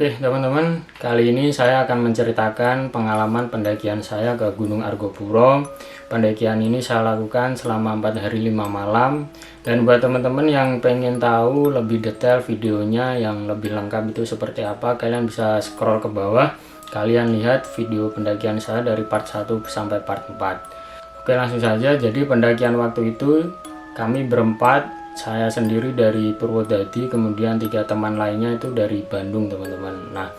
Oke teman-teman, kali ini saya akan menceritakan pengalaman pendakian saya ke Gunung Argopuro. Pendakian ini saya lakukan selama 4 hari 5 malam. Dan buat teman-teman yang pengen tahu lebih detail videonya yang lebih lengkap itu seperti apa, kalian bisa scroll ke bawah. Kalian lihat video pendakian saya dari part 1 sampai part 4. Oke, langsung saja. Jadi pendakian waktu itu kami berempat. Saya sendiri dari Purwodadi, kemudian 3 teman lainnya itu dari Bandung teman-teman. Nah,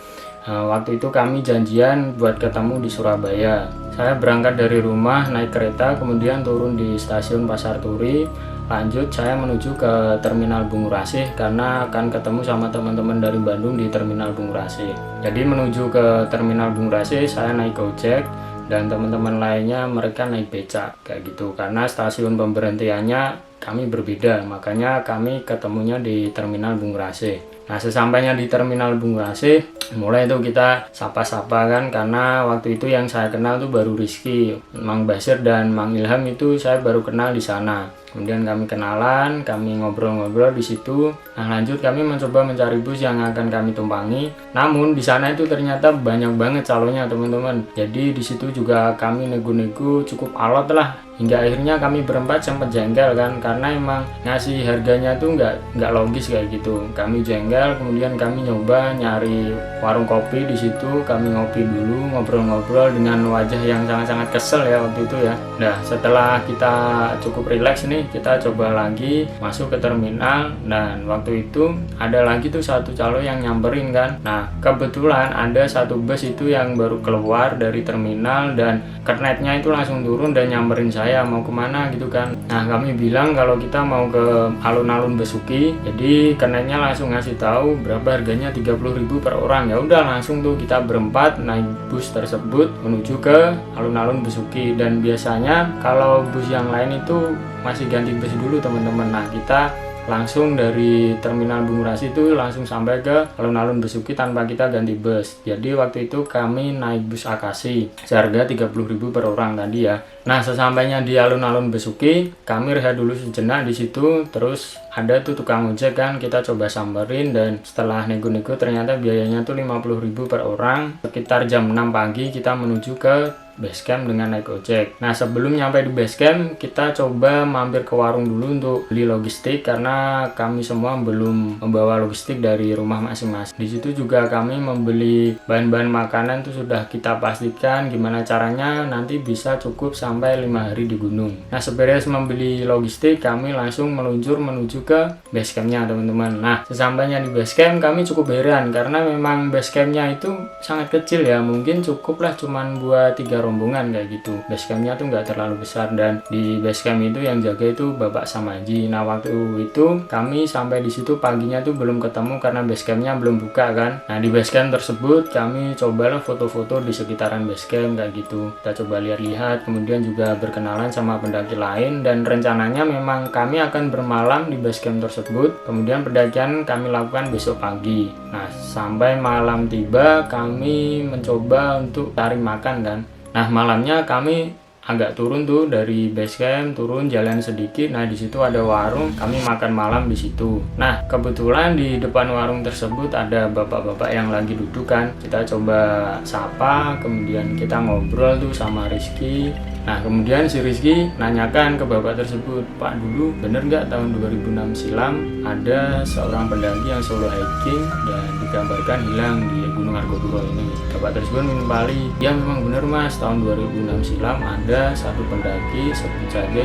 waktu itu kami janjian buat ketemu di Surabaya. Saya berangkat dari rumah naik kereta, kemudian turun di stasiun Pasar Turi. Lanjut saya menuju ke Terminal Bungurasih karena akan ketemu sama teman-teman dari Bandung di Terminal Bungurasih. Jadi menuju ke Terminal Bungurasih saya naik Gojek dan teman-teman lainnya mereka naik becak kayak gitu, karena stasiun pemberhentiannya kami berbeda, makanya kami ketemunya di Terminal Bungurasih. Nah, sesampainya di Terminal Bungurasih, mulai itu kita sapa-sapa kan, karena waktu itu yang saya kenal tuh baru Rizky, Mang Basir dan Mang Ilham itu saya baru kenal di sana. Kemudian kami kenalan, kami ngobrol-ngobrol di situ. Nah, lanjut kami mencoba mencari bus yang akan kami tumpangi. Namun di sana itu ternyata banyak banget calonnya teman-teman. Jadi di situ juga kami nego-nego cukup alot lah. Hingga akhirnya kami berempat sempat jengkel kan, karena emang ngasih harganya tuh nggak logis kayak gitu. Kami jengkel, kemudian kami nyoba nyari warung kopi di situ. Kami ngopi dulu, ngobrol-ngobrol dengan wajah yang sangat-sangat kesel ya waktu itu ya. Nah, setelah kita cukup rileks nih, kita coba lagi masuk ke terminal. Dan waktu itu ada lagi tuh satu calo yang nyamperin kan. Nah, kebetulan ada satu bus itu yang baru keluar dari terminal dan kernetnya itu langsung turun dan nyamperin saya mau kemana gitu kan. Nah, kami bilang kalau kita mau ke alun-alun Besuki. Jadi kernetnya langsung ngasih tahu berapa harganya, 30.000 per orang. Ya udah, langsung tuh kita berempat naik bus tersebut menuju ke alun-alun Besuki. Dan biasanya kalau bus yang lain itu masih ganti bus dulu teman-teman. Nah, kita langsung dari Terminal Bungurasih itu langsung sampai ke alun-alun Besuki tanpa kita ganti bus. Jadi waktu itu kami naik bus Akasi seharga 30.000 per orang tadi ya. Nah, sesampainya di alun-alun Besuki, kami rehat dulu sejenak di situ. Terus ada tuh tukang ojek kan, kita coba samperin dan setelah nego-nego ternyata biayanya tuh 50.000 per orang. Sekitar jam 6 pagi kita menuju ke basecamp dengan naik ojek. Nah, sebelum nyampe di basecamp, kita coba mampir ke warung dulu untuk beli logistik karena kami semua belum membawa logistik dari rumah masing-masing. Di situ juga kami membeli bahan-bahan makanan itu sudah kita pastikan gimana caranya nanti bisa cukup sampai 5 hari di gunung. Nah, seberes membeli logistik, kami langsung meluncur menuju ke basecampnya teman-teman. Nah, sesampainya di basecamp kami cukup heran karena memang basecampnya itu sangat kecil ya, mungkin cukup lah cuman buat 3 rombongan kayak gitu. Basecampnya tuh nggak terlalu besar dan di basecamp itu yang jaga itu Bapak Samaji. Nah, waktu itu kami sampai di situ paginya tuh belum ketemu karena basecampnya belum buka kan. Nah, di basecamp tersebut kami cobalah foto-foto di sekitaran basecamp kayak gitu. Kita coba lihat-lihat, kemudian juga berkenalan sama pendaki lain dan rencananya memang kami akan bermalam di basecamp tersebut. Kemudian pendakian kami lakukan besok pagi. Nah, sampai malam tiba kami mencoba untuk cari makan kan. Nah, malamnya kami agak turun tuh dari basecamp, turun jalan sedikit. Nah, di situ ada warung, kami makan malam di situ. Nah, kebetulan di depan warung tersebut ada bapak-bapak yang lagi duduk kan. Kita coba sapa, kemudian kita ngobrol tuh sama Rizky. Nah, kemudian si Rizky nanyakan ke bapak tersebut, "Pak, dulu bener nggak tahun 2006 silam ada seorang pendaki yang solo hiking dan digambarkan hilang di Gunung Argopuro ini?" Bapak tersebut menimpali, "Ya memang bener mas, tahun 2006 silam ada satu pendaki, sebut saja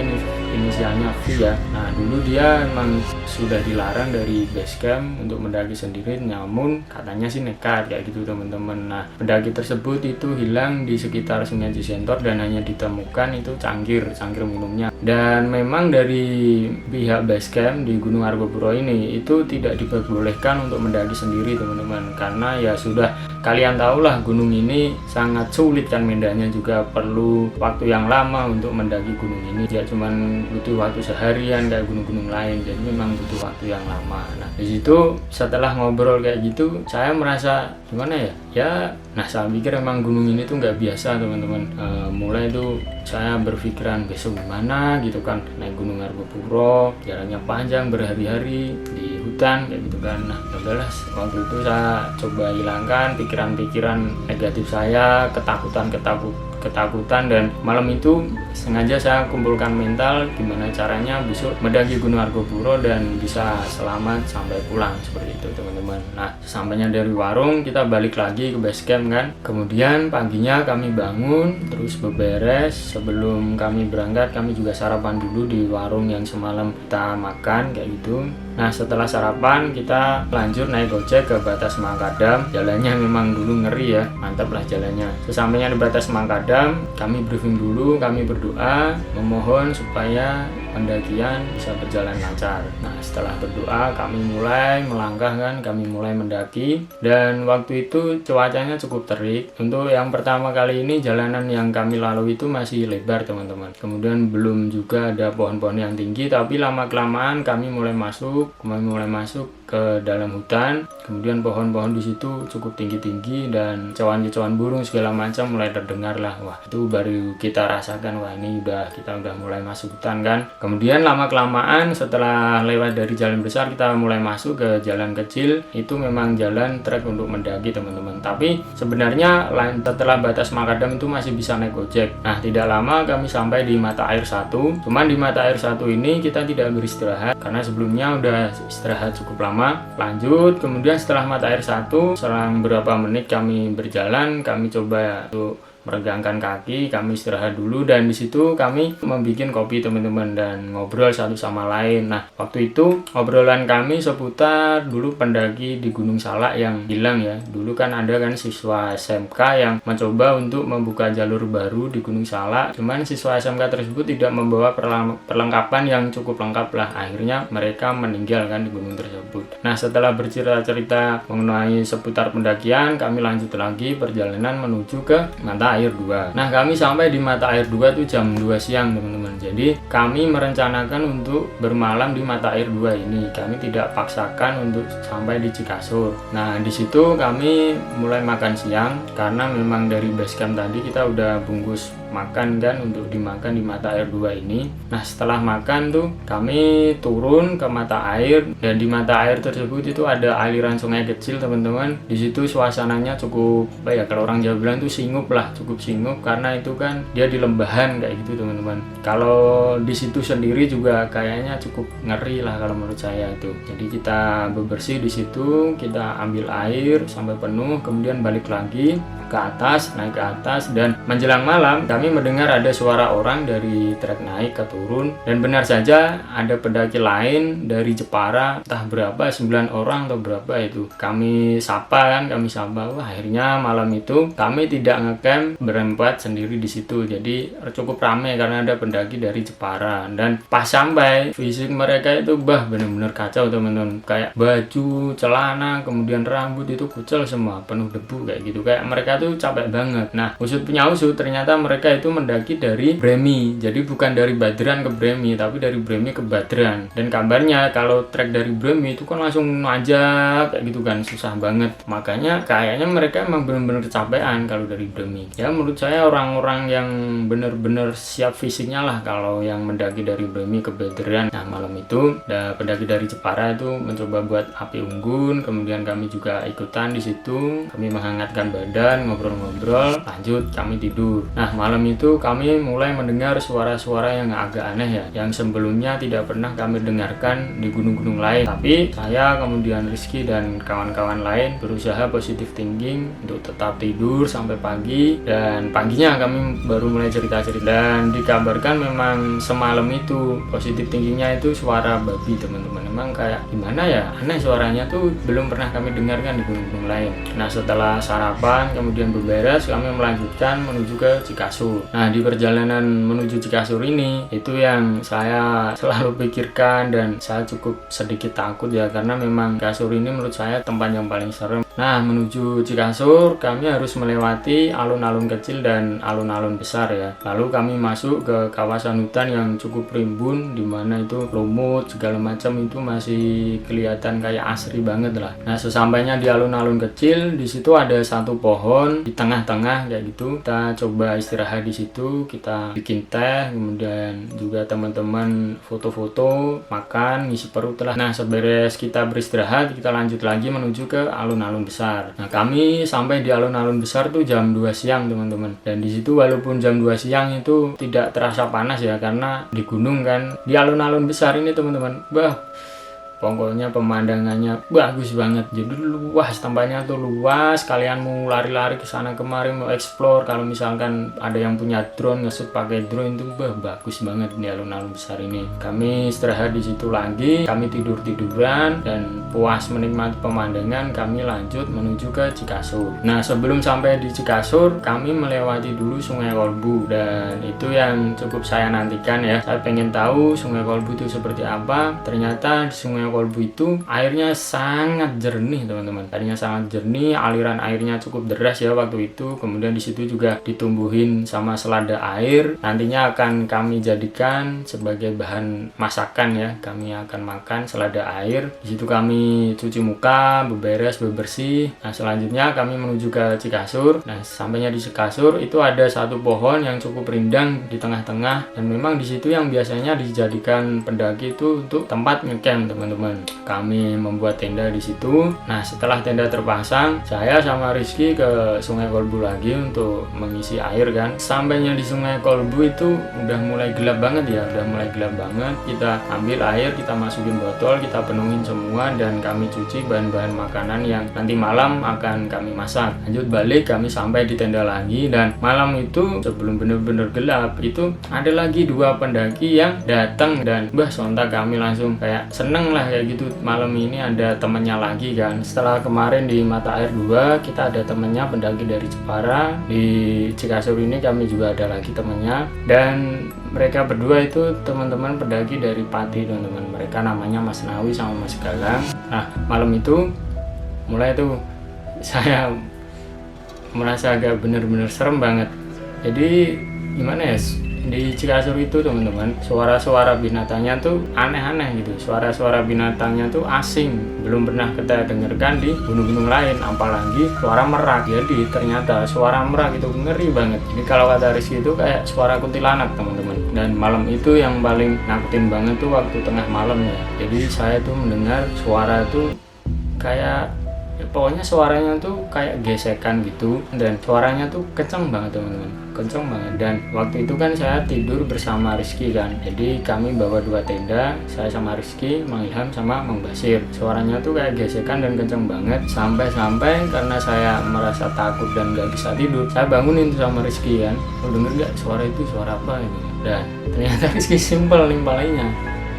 inisialnya V ya. Nah, dulu dia memang sudah dilarang dari basecamp untuk mendaki sendiri, namun katanya sih nekat kayak gitu teman-teman. Nah, pendaki tersebut itu hilang di sekitar Sungai Cisentor dan hanya ditemukan itu cangkir minumnya. Dan memang dari pihak basecamp di Gunung Argopuro ini itu tidak diperbolehkan untuk mendaki sendiri teman-teman, karena ya sudah kalian tahulah gunung ini sangat sulit kan, medannya juga perlu waktu yang lama untuk mendaki gunung ini. Ya cuman butuh waktu seharian kayak gunung-gunung lain, jadi memang butuh waktu yang lama. Nah, di situ setelah ngobrol kayak gitu saya merasa gimana ya, ya. Nah saya pikir emang gunung ini tuh nggak biasa teman-teman. Mulai itu saya berpikiran besok gimana gitu kan, naik Gunung Argopuro, jalannya panjang berhari-hari di hutan kayak gitu kan. Nah udahlah, waktu itu saya coba hilangkan pikiran-pikiran negatif saya, ketakutan, dan malam itu sengaja saya kumpulkan mental gimana caranya besok mendaki Gunung Argopuro dan bisa selamat sampai pulang, seperti itu teman-teman. Nah sesampainya dari warung kita balik lagi ke base camp kan. Kemudian paginya kami bangun terus beberes. Sebelum kami berangkat kami juga sarapan dulu di warung yang semalam kita makan kayak gitu. Nah setelah sarapan kita lanjut naik gojek ke Batas Mangkadam. Jalannya memang dulu ngeri ya, mantap lah jalannya. Sesampainya di Batas Mangkadam kami briefing dulu, kami berdoa memohon supaya pendakian bisa berjalan lancar. Nah setelah berdoa kami mulai melangkah kan, kami mulai mendaki, dan waktu itu cuacanya cukup terik. Untuk yang pertama kali ini jalanan yang kami lalui itu masih lebar teman-teman, kemudian belum juga ada pohon-pohon yang tinggi, tapi lama-kelamaan kami mulai masuk ke dalam hutan. Kemudian pohon-pohon di situ cukup tinggi-tinggi dan kicauan-kicauan burung segala macam mulai terdengar lah. Wah itu baru kita rasakan, wah ini kita udah mulai masuk hutan kan. Kemudian lama-kelamaan setelah lewat dari jalan besar kita mulai masuk ke jalan kecil. Itu memang jalan trek untuk mendaki teman-teman, tapi sebenarnya setelah Batas Mangkadam itu masih bisa naik gojek. Nah tidak lama kami sampai di Mata Air 1. Cuman di Mata Air 1 ini kita tidak beristirahat karena sebelumnya udah istirahat cukup lama. Lanjut, kemudian setelah Mata Air 1, selang berapa menit kami berjalan, kami coba untuk meregangkan kaki, kami istirahat dulu, dan di situ kami membuat kopi teman-teman dan ngobrol satu sama lain. Nah waktu itu obrolan kami seputar dulu pendaki di Gunung Salak yang hilang ya. Dulu kan ada kan siswa SMK yang mencoba untuk membuka jalur baru di Gunung Salak, cuman siswa SMK tersebut tidak membawa perlengkapan yang cukup lengkap lah. Akhirnya mereka meninggal kan di gunung tersebut. Nah setelah bercerita-cerita mengenai seputar pendakian, kami lanjut lagi perjalanan menuju ke Mata Air 2. Nah kami sampai di Mata Air 2 tuh jam 2 siang teman-teman. Jadi kami merencanakan untuk bermalam di Mata Air 2 ini. Kami tidak paksakan untuk sampai di Cikasur. Nah di situ kami mulai makan siang karena memang dari base camp tadi kita udah bungkus makan kan untuk dimakan di Mata Air 2 ini. Nah setelah makan tuh kami turun ke mata air, dan di mata air tersebut itu ada aliran sungai kecil teman-teman. Di situ suasananya cukup kalau orang Jawa bilang tuh singup lah, cukup singup karena itu kan dia di lembahan kayak gitu teman-teman. Kalau di situ sendiri juga kayaknya cukup ngeri lah kalau menurut saya itu. Jadi kita bebersih di situ, kita ambil air sampai penuh, kemudian balik lagi ke atas, naik ke atas, dan menjelang malam kami mendengar ada suara orang dari trek naik ke turun, dan benar saja ada pendaki lain dari Jepara, entah berapa, 9 orang atau berapa itu. Kami sapa, wah akhirnya malam itu kami tidak ngecamp berempat sendiri di situ, jadi cukup ramai karena ada pendaki dari Jepara. Dan pas sampai fisik mereka itu benar-benar kacau teman-teman, kayak baju, celana, kemudian rambut itu kucel semua, penuh debu kayak gitu, kayak mereka tuh capek banget. Nah usut punya usut, ternyata mereka itu mendaki dari Bremi, jadi bukan dari Badran ke Bremi, tapi dari Bremi ke Badran. Dan kabarnya kalau trek dari Bremi itu kan langsung nanjak kayak gitu kan, susah banget. Makanya kayaknya mereka emang benar-benar kecapean kalau dari Bremi. Ya menurut saya orang-orang yang benar-benar siap fisiknya lah kalau yang mendaki dari Bremi ke Badran. Nah malam itu pendaki dari Jepara itu mencoba buat api unggun, kemudian kami juga ikutan di situ. Kami menghangatkan badan, ngobrol-ngobrol, lanjut kami tidur. Nah malam itu kami mulai mendengar suara-suara yang agak aneh ya, yang sebelumnya tidak pernah kami dengarkan di gunung-gunung lain. Tapi saya, kemudian Rizky dan kawan-kawan lain berusaha positive thinking untuk tetap tidur sampai pagi, dan paginya kami baru mulai cerita-cerita, dan dikabarkan memang semalam itu positive thinkingnya itu suara babi teman-teman. Memang kayak gimana ya, aneh suaranya tuh, belum pernah kami dengarkan di gunung-gunung lain. Nah setelah sarapan kemudian beberes, kami melanjutkan menuju ke Cikasur. Nah di perjalanan menuju Cikasur ini itu yang saya selalu pikirkan, dan saya cukup sedikit takut ya, karena memang Cikasur ini menurut saya tempat yang paling serem. Nah, menuju Cikasur kami harus melewati alun-alun kecil dan alun-alun besar ya. Lalu kami masuk ke kawasan hutan yang cukup rimbun, di mana itu lumut segala macam itu masih kelihatan kayak asri banget lah. Nah, sesampainya di alun-alun kecil, di situ ada satu pohon di tengah-tengah kayak gitu. Kita coba istirahat di situ, kita bikin teh, kemudian juga teman-teman foto-foto, makan, ngisi perut lah. Nah, seberes kita beristirahat, kita lanjut lagi menuju ke alun-alun besar. Nah, kami sampai di alun-alun besar tuh jam 2 siang teman-teman. Dan di situ walaupun jam 2 siang itu tidak terasa panas ya, karena di gunung kan. Di alun-alun besar ini teman-teman, pokoknya pemandangannya bagus banget. Jadi luas, tempatnya tuh luas. Kalian mau lari-lari ke sana kemari, mau explore. Kalau misalkan ada yang punya drone, nge-shoot pakai drone itu bagus banget di alun-alun besar ini. Kami istirahat di situ lagi, kami tiduran dan puas menikmati pemandangan. Kami lanjut menuju ke Cikasur. Nah, sebelum sampai di Cikasur, kami melewati dulu Sungai Kolbu, dan itu yang cukup saya nantikan ya. Saya pengen tahu Sungai Kolbu itu seperti apa. Ternyata di Sungai Kolbu itu airnya sangat jernih teman-teman. Airnya sangat jernih, aliran airnya cukup deras ya waktu itu. Kemudian di situ juga ditumbuhin sama selada air. Nantinya akan kami jadikan sebagai bahan masakan ya. Kami akan makan selada air. Di situ kami cuci muka, bebersih. Nah, selanjutnya kami menuju ke Cikasur. Nah, sampainya di Cikasur itu ada satu pohon yang cukup rindang di tengah-tengah, dan memang di situ yang biasanya dijadikan pendaki itu untuk tempat ngecamp teman-teman. Kami membuat tenda di situ. Nah, setelah tenda terpasang, saya sama Rizky ke Sungai Kolbu lagi untuk mengisi air kan. Sampainya di Sungai Kolbu itu udah mulai gelap banget ya, Kita ambil air, kita masukin botol, kita penuhin semua, dan kami cuci bahan-bahan makanan yang nanti malam akan kami masak. Lanjut balik, kami sampai di tenda lagi, dan malam itu sebelum bener-bener gelap itu ada lagi 2 pendaki yang datang, dan sontak kami langsung kayak seneng lah kayak gitu. Malam ini ada temennya lagi kan. Setelah kemarin di Mata Air 2 kita ada temennya pendaki dari Jepara, di Cikasur ini kami juga ada lagi temennya, dan mereka berdua itu teman-teman pendaki dari Pati teman-teman. Mereka namanya Mas Nawi sama Mas Galang. Nah, malam itu mulai tuh saya merasa agak bener-bener serem banget. Jadi gimana ya, di Cikasur itu teman-teman, suara-suara binatangnya tuh aneh-aneh gitu. Suara-suara binatangnya tuh asing, belum pernah kita dengarkan di gunung-gunung lain, apalagi suara merak. Jadi ternyata suara merak itu ngeri banget. Jadi kalau kata Rizky itu kayak suara kuntilanak teman-teman. Dan malam itu yang paling nakutin banget tuh waktu tengah malam ya. Jadi saya tuh mendengar suara tuh kayak pokoknya suaranya tuh kayak gesekan gitu, dan suaranya tuh kenceng banget teman-teman, kenceng banget. Dan waktu itu kan saya tidur bersama Rizky kan, jadi kami bawa 2 tenda, saya sama Rizky, Mang Ilham sama Mang Basir. Suaranya tuh kayak gesekan dan kenceng banget, sampai karena saya merasa takut dan gak bisa tidur, saya bangunin tuh sama Rizky kan, lo denger gak suara itu, suara apa gitu. Dan ternyata Rizky simpel nimpalainya,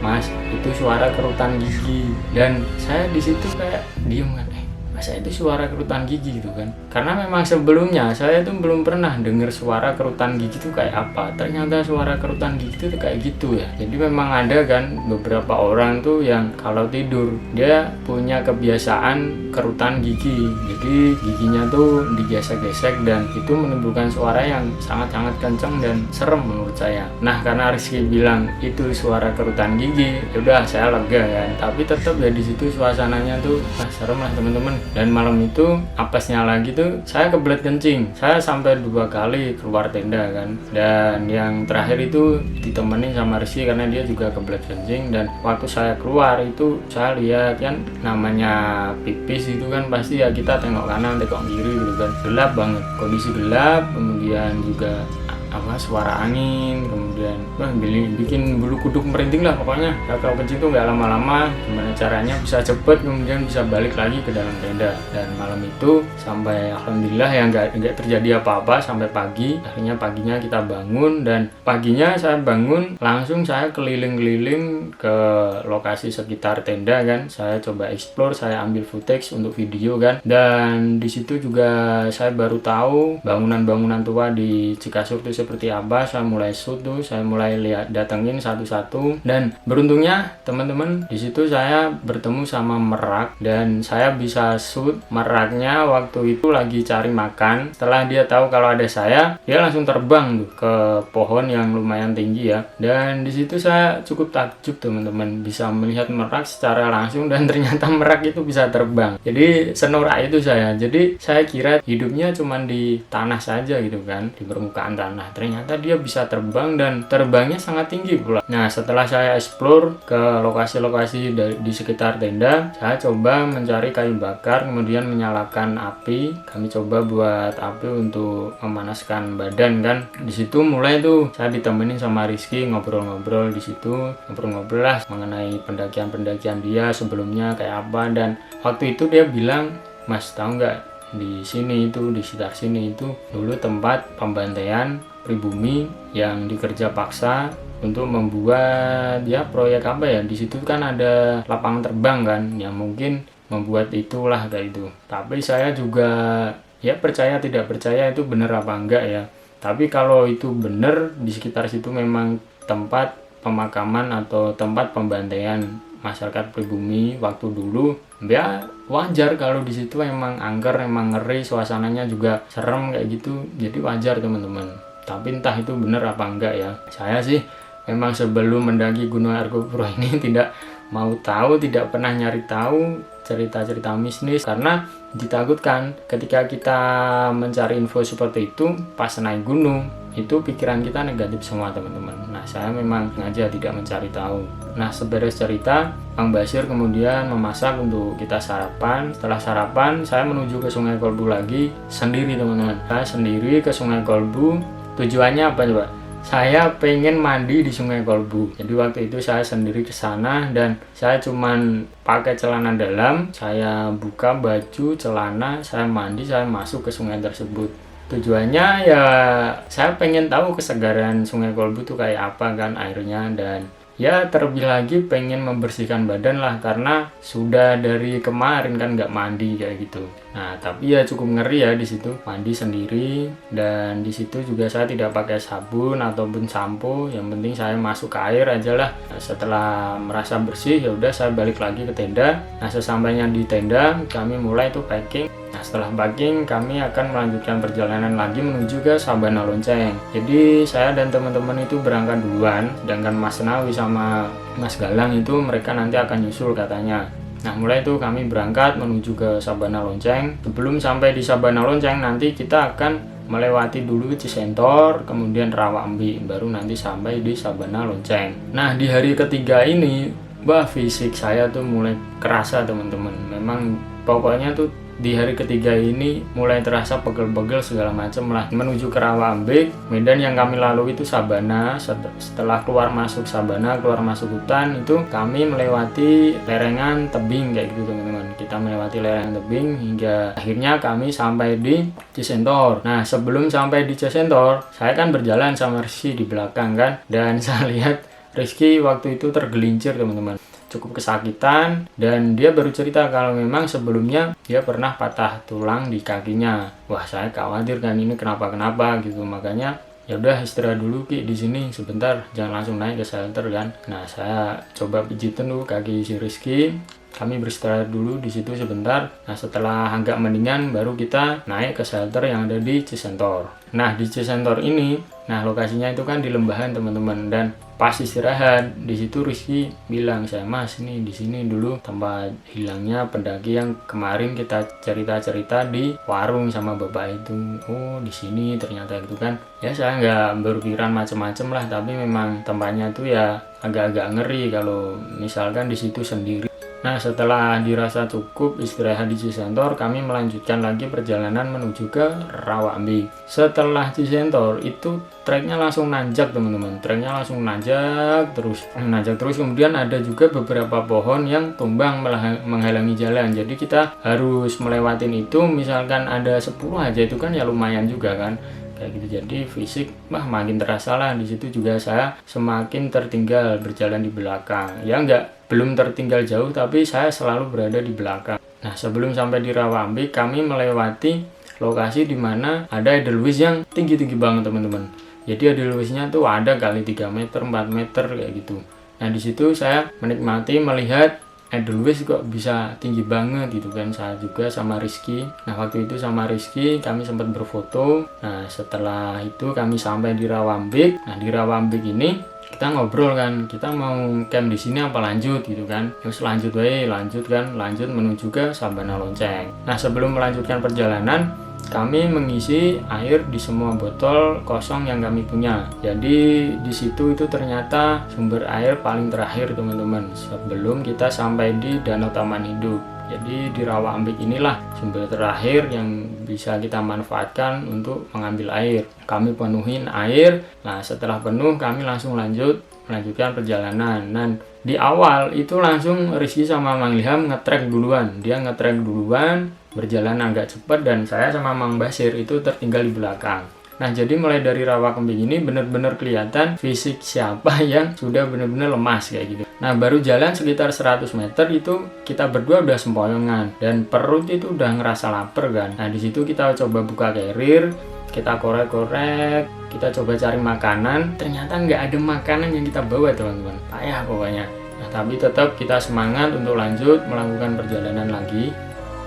Mas, itu suara kerutan gigi. Dan saya di situ kayak diem kan, masa itu suara kerutan gigi gitu kan. Karena memang sebelumnya saya tuh belum pernah dengar suara kerutan gigi itu kayak apa. Ternyata suara kerutan gigi itu kayak gitu ya. Jadi memang ada kan beberapa orang tuh yang kalau tidur dia punya kebiasaan kerutan gigi. Jadi giginya tuh digesek-gesek, dan itu menimbulkan suara yang sangat-sangat kencang dan serem menurut saya. Nah, karena Rizky bilang itu suara kerutan gigi, yaudah saya lega kan. Tapi tetap ya di situ suasananya tuh serem lah teman-teman. Dan malam itu apesnya lagi tuh saya kebelet kencing. Saya sampai 2 kali keluar tenda kan. Dan yang terakhir itu ditemenin sama Rizky karena dia juga kebelet kencing. Dan waktu saya keluar itu saya lihat kan, namanya pipis itu kan pasti ya kita tengok kanan tengok kiri gitu kan. Gelap banget, kondisi gelap, kemudian juga suara angin, kemudian bikin bulu kuduk merinding lah pokoknya. Kalau kencing tuh nggak lama-lama, gimana caranya bisa cepet kemudian bisa balik lagi ke dalam tenda. Dan malam itu sampai alhamdulillah ya nggak terjadi apa-apa sampai pagi. Akhirnya paginya kita bangun, dan paginya saya bangun langsung saya keliling-keliling ke lokasi sekitar tenda kan. Saya coba explore, saya ambil footage untuk video kan. Dan di situ juga saya baru tahu bangunan-bangunan tua di Cikasur itu seperti apa. Saya mulai shoot tuh, saya mulai mulai datengin satu-satu, dan beruntungnya teman-teman di situ saya bertemu sama merak dan saya bisa shoot meraknya waktu itu lagi cari makan. Setelah dia tahu kalau ada saya, dia langsung terbang tuh ke pohon yang lumayan tinggi ya. Dan di situ saya cukup takjub teman-teman, bisa melihat merak secara langsung dan ternyata merak itu bisa terbang. Jadi senorak itu saya. Jadi saya kira hidupnya cuman di tanah saja gitu kan, di permukaan tanah. Ternyata dia bisa terbang dan terbangnya sangat tinggi pula. Nah, setelah saya explore ke lokasi-lokasi di sekitar tenda, saya coba mencari kayu bakar, kemudian menyalakan api. Kami coba buat api untuk memanaskan badan kan. Di situ mulai tuh saya ditemenin sama Rizky, ngobrol-ngobrol di situ, ngobrol-ngobrol lah mengenai pendakian-pendakian dia sebelumnya kayak apa. Dan waktu itu dia bilang, "Mas, tahu nggak, di sini itu, di sekitar sini itu dulu tempat pembantaian pribumi yang dikerja paksa untuk membuat ya proyek apa ya, di situ kan ada lapangan terbang kan, yang mungkin membuat itulah kayak itu." Tapi saya juga ya percaya tidak percaya itu bener apa enggak ya. Tapi kalau itu bener, di sekitar situ memang tempat pemakaman atau tempat pembantaian masyarakat pribumi waktu dulu, ya wajar kalau di situ emang angker, emang ngeri, suasananya juga serem kayak gitu. Jadi wajar teman-teman. Tapi entah itu bener apa enggak ya. Saya sih memang sebelum mendaki Gunung Argopuro ini tidak mau tahu, tidak pernah nyari tahu cerita-cerita mistis, karena ditakutkan ketika kita mencari info seperti itu pas naik gunung, itu pikiran kita negatif semua teman-teman. Nah, saya memang sengaja tidak mencari tahu. Nah, seberes cerita, Bang Basir kemudian memasak untuk kita sarapan. Setelah sarapan, saya menuju ke Sungai Kolbu lagi sendiri teman-teman. Saya sendiri ke Sungai Kolbu. Tujuannya apa coba? Saya pengen mandi di Sungai Kolbu. Jadi waktu itu saya sendiri ke sana dan saya cuman pakai celana dalam, saya buka baju, celana, saya mandi, saya masuk ke sungai tersebut. Tujuannya ya saya pengen tahu kesegaran Sungai Kolbu itu kayak apa kan airnya, dan ya terlebih lagi pengen membersihkan badan lah, karena sudah dari kemarin kan nggak mandi kayak gitu. Nah, tapi ya cukup ngeri ya di situ mandi sendiri, dan di situ juga saya tidak pakai sabun ataupun sampo, yang penting saya masuk ke air aja lah. Nah, setelah merasa bersih ya udah saya balik lagi ke tenda. Nah, sesampainya di tenda kami mulai tuh packing. Nah, setelah packing kami akan melanjutkan perjalanan lagi menuju ke Sabana Lonceng. Jadi saya dan teman-teman itu berangkat duluan, sedangkan Mas Nawi sama Mas Galang itu mereka nanti akan nyusul katanya. Nah, mulai itu kami berangkat menuju ke Sabana Lonceng. Sebelum sampai di Sabana Lonceng nanti kita akan melewati dulu Cisentor, kemudian Rawambi, baru nanti sampai di Sabana Lonceng. Nah, di hari ketiga ini, fisik saya tuh mulai kerasa teman-teman. Memang pokoknya tuh di hari ketiga ini mulai terasa pegel-pegel segala macam lah. Menuju ke Rawambe, medan yang kami lalui itu sabana. Setelah keluar masuk sabana, keluar masuk hutan, itu kami melewati lerенgan tebing kayak gitu teman-teman. Kita melewati lereng tebing hingga akhirnya kami sampai di Cisentor. Nah, sebelum sampai di Cisentor, saya kan berjalan sama Rizky di belakang kan, dan saya lihat Rizky waktu itu tergelincir teman-teman, cukup kesakitan, dan dia baru cerita kalau memang sebelumnya dia pernah patah tulang di kakinya. Wah, saya khawatir kan ini kenapa gitu, makanya ya udah istirahat dulu Ki di sini sebentar, jangan langsung naik ke shelter kan. Nah, saya coba pijitin dulu kaki si Rizky, kami beristirahat dulu di situ sebentar. Nah, setelah agak mendingan baru kita naik ke shelter yang ada di Cisentor. Nah, di Cisentor ini, nah lokasinya itu kan di lembahan teman-teman, dan pas istirahat di situ Rizky bilang, "Saya Mas, ini di sini dulu tempat hilangnya pendaki yang kemarin kita cerita-cerita di warung sama bapak itu." Oh, di sini ternyata itu kan. Ya saya nggak berpikiran macam-macam lah, tapi memang tempatnya tuh ya agak-agak ngeri kalau misalkan di situ sendiri. Nah, setelah dirasa cukup istirahat di Cisentor, kami melanjutkan lagi perjalanan menuju ke Rawambe. Setelah Cisentor itu treknya langsung nanjak teman-teman, treknya langsung nanjak terus, kemudian ada juga beberapa pohon yang tumbang menghalangi jalan. Jadi kita harus melewatin itu, misalkan ada 10 aja itu kan ya lumayan juga kan. Kayak gitu, jadi fisik makin terasa lah. Di situ juga saya semakin tertinggal berjalan di belakang. Ya belum tertinggal jauh, tapi saya selalu berada di belakang. Nah, sebelum sampai di Rawambe, kami melewati lokasi di mana ada Edelweiss yang tinggi-tinggi banget teman-teman. Jadi Edelweissnya tuh ada kali 3 meter, 4 meter kayak gitu. Nah di situ saya menikmati melihat Edelweiss kok bisa tinggi banget gitu kan. Saya juga sama Rizky. Nah waktu itu sama Rizky kami sempat berfoto. Nah setelah itu kami sampai di Rawambik. Nah di Rawambik ini kita ngobrol kan, kita mau camp di sini apa lanjut gitu kan. Terus lanjut lanjut menuju ke Sabana Lonceng. Nah sebelum melanjutkan perjalanan, kami mengisi air di semua botol kosong yang kami punya. Jadi di situ itu ternyata sumber air paling terakhir teman-teman, sebelum kita sampai di Danau Taman Hidup. Jadi di Rawambik inilah sumber terakhir yang bisa kita manfaatkan untuk mengambil air. Kami penuhin air. Nah setelah penuh kami langsung melanjutkan perjalanan. Dan di awal itu langsung Rizky sama Mang Ilham nge-track duluan. Dia nge-track duluan, berjalan agak cepat, dan saya sama Mang Basir itu tertinggal di belakang. Nah jadi mulai dari Rawakembing ini benar-benar kelihatan fisik siapa yang sudah benar-benar lemas kayak gitu. Nah baru jalan sekitar 100 meter itu kita berdua udah sempoyongan dan perut itu udah ngerasa lapar kan. Nah di situ kita coba buka carrier, kita korek-korek, kita coba cari makanan. Ternyata nggak ada makanan yang kita bawa teman-teman, payah pokoknya. Nah tapi tetap kita semangat untuk lanjut melakukan perjalanan lagi.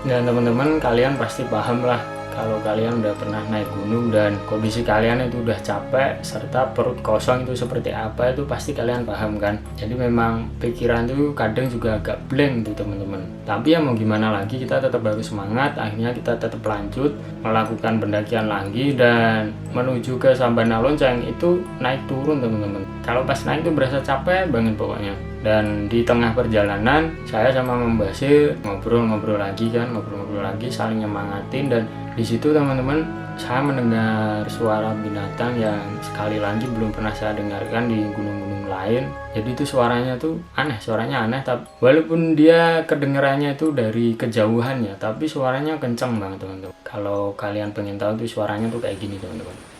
Dan teman-teman kalian pasti paham lah kalau kalian udah pernah naik gunung dan kondisi kalian itu udah capek serta perut kosong itu seperti apa, itu pasti kalian paham kan. Jadi memang pikiran itu kadang juga agak blank tuh teman-teman. Tapi ya mau gimana lagi, kita tetap harus semangat. Akhirnya kita tetap lanjut melakukan pendakian lagi dan menuju ke Sabana Lonceng. Itu naik turun teman-teman. Kalau pas naik itu berasa capek banget pokoknya. Dan di tengah perjalanan saya sama Mang Basir ngobrol-ngobrol lagi, saling nyemangatin. Dan di situ teman-teman saya mendengar suara binatang yang sekali lagi belum pernah saya dengarkan di gunung-gunung lain. Jadi itu suaranya aneh, tapi walaupun dia kedengarannya itu dari kejauhan ya, tapi suaranya kencang banget teman-teman. Kalau kalian pengen tahu tuh suaranya tuh kayak gini teman-teman.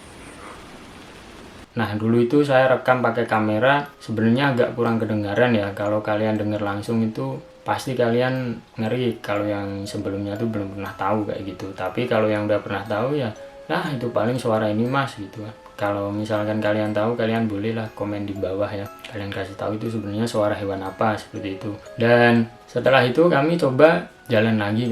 Nah dulu itu saya rekam pakai kamera, sebenarnya agak kurang kedengaran ya. Kalau kalian dengar langsung itu pasti kalian ngeri kalau yang sebelumnya tuh belum pernah tahu kayak gitu. Tapi kalau yang udah pernah tahu ya, nah itu paling suara ini mas gitu. Kalau misalkan kalian tahu, kalian bolehlah komen di bawah ya. Kalian kasih tahu itu sebenarnya suara hewan apa seperti itu. Dan setelah itu kami coba jalan lagi,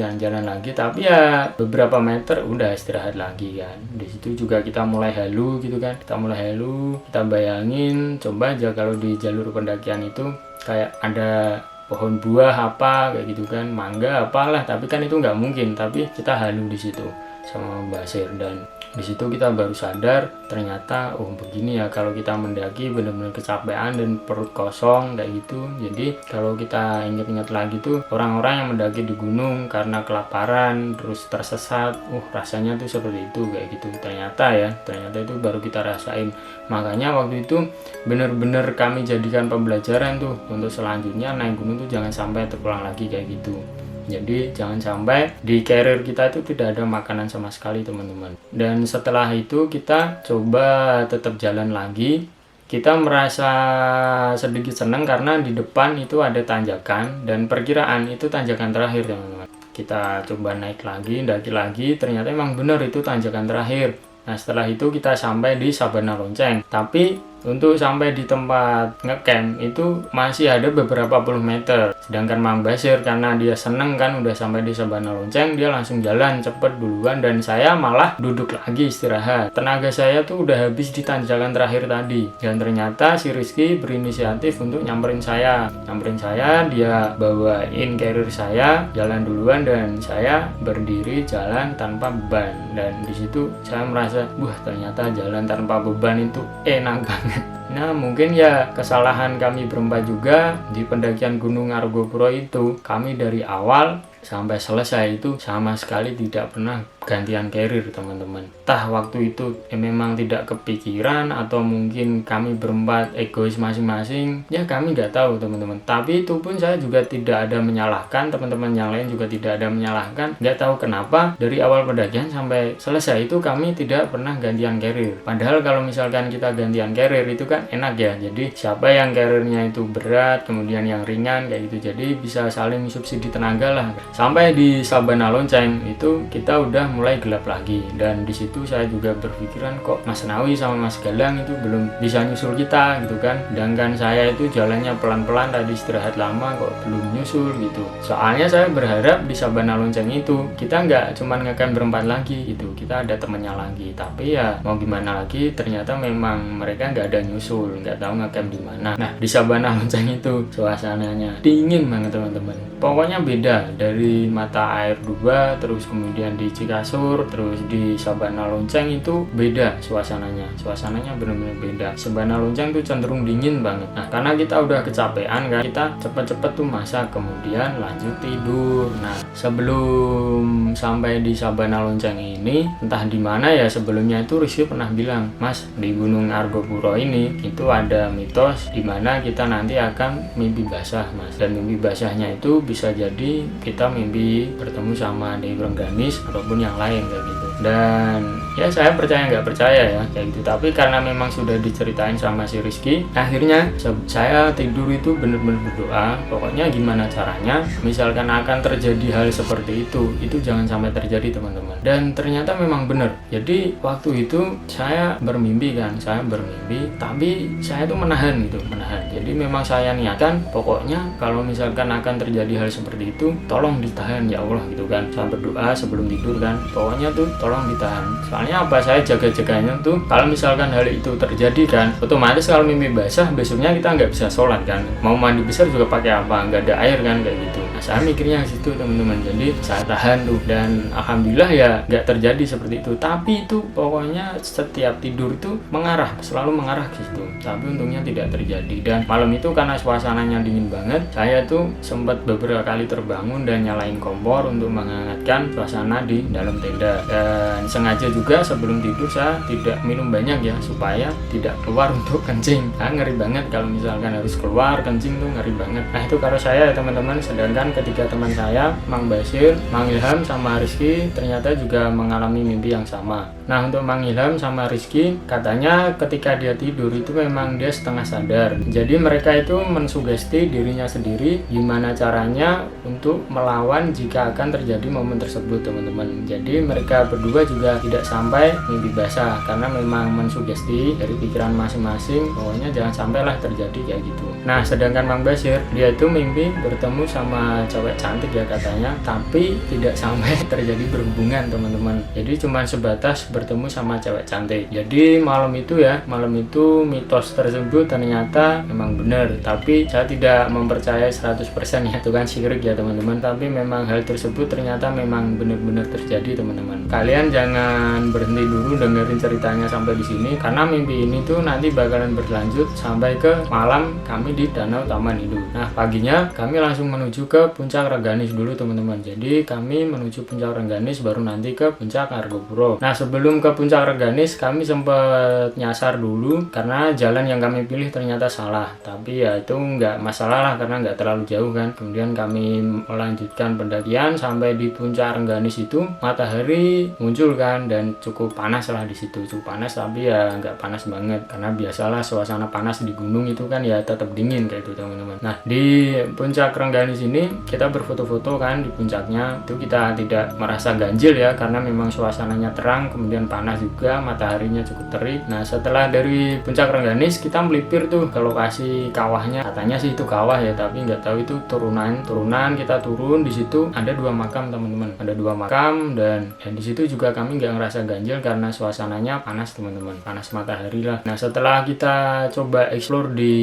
tapi ya beberapa meter udah istirahat lagi kan. Di situ juga kita mulai halu gitu kan. Kita bayangin coba aja kalau di jalur pendakian itu kayak ada pohon buah apa kayak gitu kan, mangga apalah, tapi kan itu nggak mungkin. Tapi kita halu di situ sama Basir, dan di situ kita baru sadar ternyata oh begini ya kalau kita mendaki, benar-benar kecapean dan perut kosong kayak gitu. Jadi kalau kita ingat-ingat lagi tuh orang-orang yang mendaki di gunung karena kelaparan terus tersesat, rasanya tuh seperti itu kayak gitu. Ternyata itu baru kita rasain. Makanya waktu itu benar-benar kami jadikan pembelajaran tuh untuk selanjutnya naik gunung tuh jangan sampai terulang lagi kayak gitu. Jadi jangan sampai di carrier kita itu tidak ada makanan sama sekali teman-teman. Dan setelah itu kita coba tetap jalan lagi. Kita merasa sedikit senang karena di depan itu ada tanjakan dan perkiraan itu tanjakan terakhir teman-teman. Kita coba naik lagi, daki lagi, ternyata emang benar itu tanjakan terakhir. Nah setelah itu kita sampai di Sabana Lonceng. Tapi untuk sampai di tempat ngecamp itu masih ada beberapa puluh meter. Sedangkan Mang Basir karena dia seneng kan udah sampai di Sabana Lonceng, dia langsung jalan cepet duluan dan saya malah duduk lagi istirahat. Tenaga saya tuh udah habis di tanjakan terakhir tadi. Dan ternyata si Rizky berinisiatif untuk nyamperin saya, dia bawain carrier saya, jalan duluan dan saya berdiri jalan tanpa beban. Dan di situ saya merasa, wah ternyata jalan tanpa beban itu enak banget. Nah mungkin ya kesalahan kami berempat juga di pendakian Gunung Argopuro itu. Kami dari awal sampai selesai itu sama sekali tidak pernah gantian carrier teman-teman. Entah waktu itu memang tidak kepikiran atau mungkin kami berempat egois masing-masing, ya kami nggak tahu teman-teman. Tapi itu pun saya juga tidak ada menyalahkan, teman-teman yang lain juga tidak ada menyalahkan. Nggak tahu kenapa dari awal pendakian sampai selesai itu kami tidak pernah gantian carrier. Padahal kalau misalkan kita gantian carrier itu kan enak ya. Jadi siapa yang carriernya itu berat, kemudian yang ringan kayak gitu. Jadi bisa saling subsidi tenaga lah. Sampai di Sabana Lonceng itu kita udah mulai gelap lagi. Dan di situ saya juga berpikiran, kok Mas Nawi sama Mas Galang itu belum bisa nyusul kita gitu kan, sedangkan saya itu jalannya pelan-pelan, tadi istirahat lama kok belum nyusul gitu. Soalnya saya berharap di Sabana Lonceng itu kita nggak cuman ngecamp berempat lagi gitu, kita ada temennya lagi. Tapi ya mau gimana lagi, ternyata memang mereka nggak ada nyusul, nggak tahu ngecamp di mana. Nah di Sabana Lonceng itu suasananya dingin banget teman-teman, pokoknya beda dari Mata Air 2, terus kemudian di Cikasur, terus di Sabana Lonceng itu beda suasananya benar-benar beda. Sabana Lonceng tuh cenderung dingin banget. Nah karena kita udah kecapean kan, kita cepet-cepet tuh masak, kemudian lanjut tidur. Nah sebelum sampai di Sabana Lonceng ini, entah di mana ya, sebelumnya itu Rizky pernah bilang, Mas di Gunung Argopuro ini itu ada mitos di mana kita nanti akan mimpi basah Mas, dan mimpi basahnya itu bisa jadi kita mimpi bertemu sama Dewi Rengganis ataupun yang lain kayak gitu. Dan ya saya percaya nggak percaya ya kayak gitu, tapi karena memang sudah diceritain sama si Rizky, akhirnya saya tidur itu bener-bener berdoa, pokoknya gimana caranya misalkan akan terjadi hal seperti itu jangan sampai terjadi teman-teman. Dan ternyata memang bener. Jadi waktu itu saya bermimpi, tapi saya tuh menahan. Jadi memang saya niatkan, pokoknya kalau misalkan akan terjadi hal seperti itu tolong ditahan ya Allah gitu kan. Saya berdoa sebelum tidur kan, pokoknya tuh tolong ditahan. Soalnya apa, saya jaga-jaganya tuh kalau misalkan hal itu terjadi kan, otomatis kalau mimpi basah besoknya kita nggak bisa sholat kan, mau mandi besar juga pakai apa, nggak ada air kan kayak gitu. Nah saya mikirnya ke situ teman-teman, jadi saya tahan tuh, dan alhamdulillah ya nggak terjadi seperti itu. Tapi itu pokoknya setiap tidur itu selalu mengarah ke situ, tapi untungnya tidak terjadi. Dan malam itu karena suasananya dingin banget, saya tuh sempat beberapa kali terbangun dan nyalain kompor untuk menghangatkan suasana di dalam tenda. Dan sengaja juga sebelum tidur saya tidak minum banyak ya, supaya tidak keluar untuk kencing. Ngeri banget kalau misalkan harus keluar kencing tuh, ngeri banget. Nah itu kalau saya ya teman-teman. Sedangkan ketiga teman saya, Mang Basir, Mang Ilham sama Rizky, ternyata juga mengalami mimpi yang sama. Nah untuk Mang Ilham sama Rizky, katanya ketika dia tidur itu memang dia setengah sadar. Jadi mereka itu mensugesti dirinya sendiri gimana caranya untuk melawan jika akan terjadi momen tersebut teman-teman. Jadi mereka berdua juga tidak sampai mimpi basah, karena memang mensugesti dari pikiran masing-masing, pokoknya jangan sampailah terjadi kayak gitu. Nah sedangkan Mang Basir, dia itu mimpi bertemu sama cewek cantik ya katanya, tapi tidak sampai terjadi berhubungan teman-teman. Jadi cuma sebatas bertemu sama cewek cantik. Jadi malam itu mitos tersebut ternyata memang benar, tapi saya tidak mempercayai 100% ya, itu kan syirik ya teman-teman. Tapi memang hal tersebut ternyata memang benar-benar terjadi teman-teman. Kalian jangan berhenti dulu dengerin ceritanya sampai di sini, karena mimpi ini tuh nanti bakalan berlanjut sampai ke malam kami di Danau Taman Hidu. Nah paginya kami langsung menuju ke Puncak Rengganis dulu teman-teman. Jadi kami menuju Puncak Rengganis baru nanti ke Puncak Argopuro. Nah sebelum ke Puncak Rengganis kami sempat nyasar dulu karena jalan yang kami pilih ternyata salah, tapi ya itu nggak masalah lah karena nggak terlalu jauh kan. Kemudian kami melanjutkan pendakian sampai di Puncak Rengganis itu matahari muncul kan, dan cukup panas lah di situ, cukup panas, tapi ya nggak panas banget karena biasalah suasana panas di gunung itu kan ya tetap dingin kayak itu teman-teman. Nah di Puncak Rengganis ini kita berfoto-foto kan di puncaknya, itu kita tidak merasa ganjil ya karena memang suasananya terang, kemudian panas juga, mataharinya cukup terik. Nah setelah dari Puncak Rengganis kita melipir tuh ke lokasi kawahnya, katanya sih itu kawah ya, tapi nggak tahu itu turunan. Kita turun, di situ ada 2 makam teman-teman, ada 2 makam, dan ya di situ juga kami nggak ngerasa ganjil karena suasananya panas teman-teman, panas matahari lah. Nah setelah kita coba explore di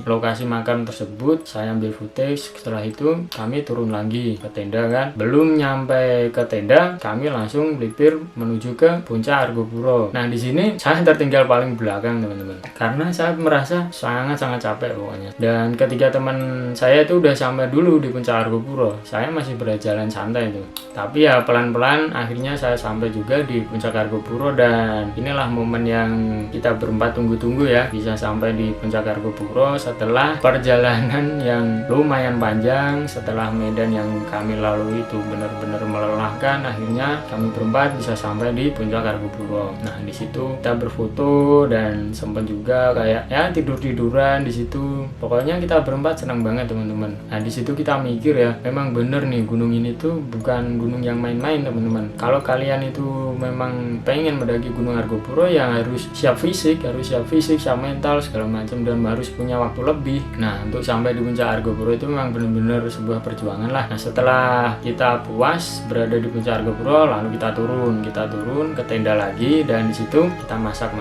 lokasi makam tersebut, saya ambil footage. Setelah itu kami turun lagi ke tenda kan, belum nyampe ke tenda kami langsung melipir menuju ke Puncak Argopuro. Nah di sini saya tertinggal paling belakang teman-teman, karena saya merasa sangat-sangat capek pokoknya. Dan ketika teman saya itu udah sampai dulu di Puncak Argopuro, saya masih berjalan santai tuh. Tapi ya pelan-pelan akhirnya saya sampai juga di Puncak Argopuro, dan inilah momen yang kita berempat tunggu-tunggu ya, bisa sampai di Puncak Argopuro setelah perjalanan yang lumayan panjang, setelah medan yang kami lalui itu benar-benar melelahkan. Akhirnya kami berempat bisa sampai di Puncak Puncak Argopuro. Nah di situ kita berfoto dan sempat juga kayak ya tiduran di situ. Pokoknya kita berempat senang banget teman-teman. Nah di situ kita mikir ya, memang bener nih gunung ini tuh bukan gunung yang main-main teman-teman. Kalau kalian itu memang pengen mendaki Gunung Argopuro ya harus siap fisik, siap mental segala macam, dan harus punya waktu lebih. Nah untuk sampai di Puncak Argopuro itu memang benar-benar sebuah perjuangan lah. Nah setelah kita puas berada di Puncak Argopuro, lalu kita turun ke tenda lagi, dan di situ kita masak.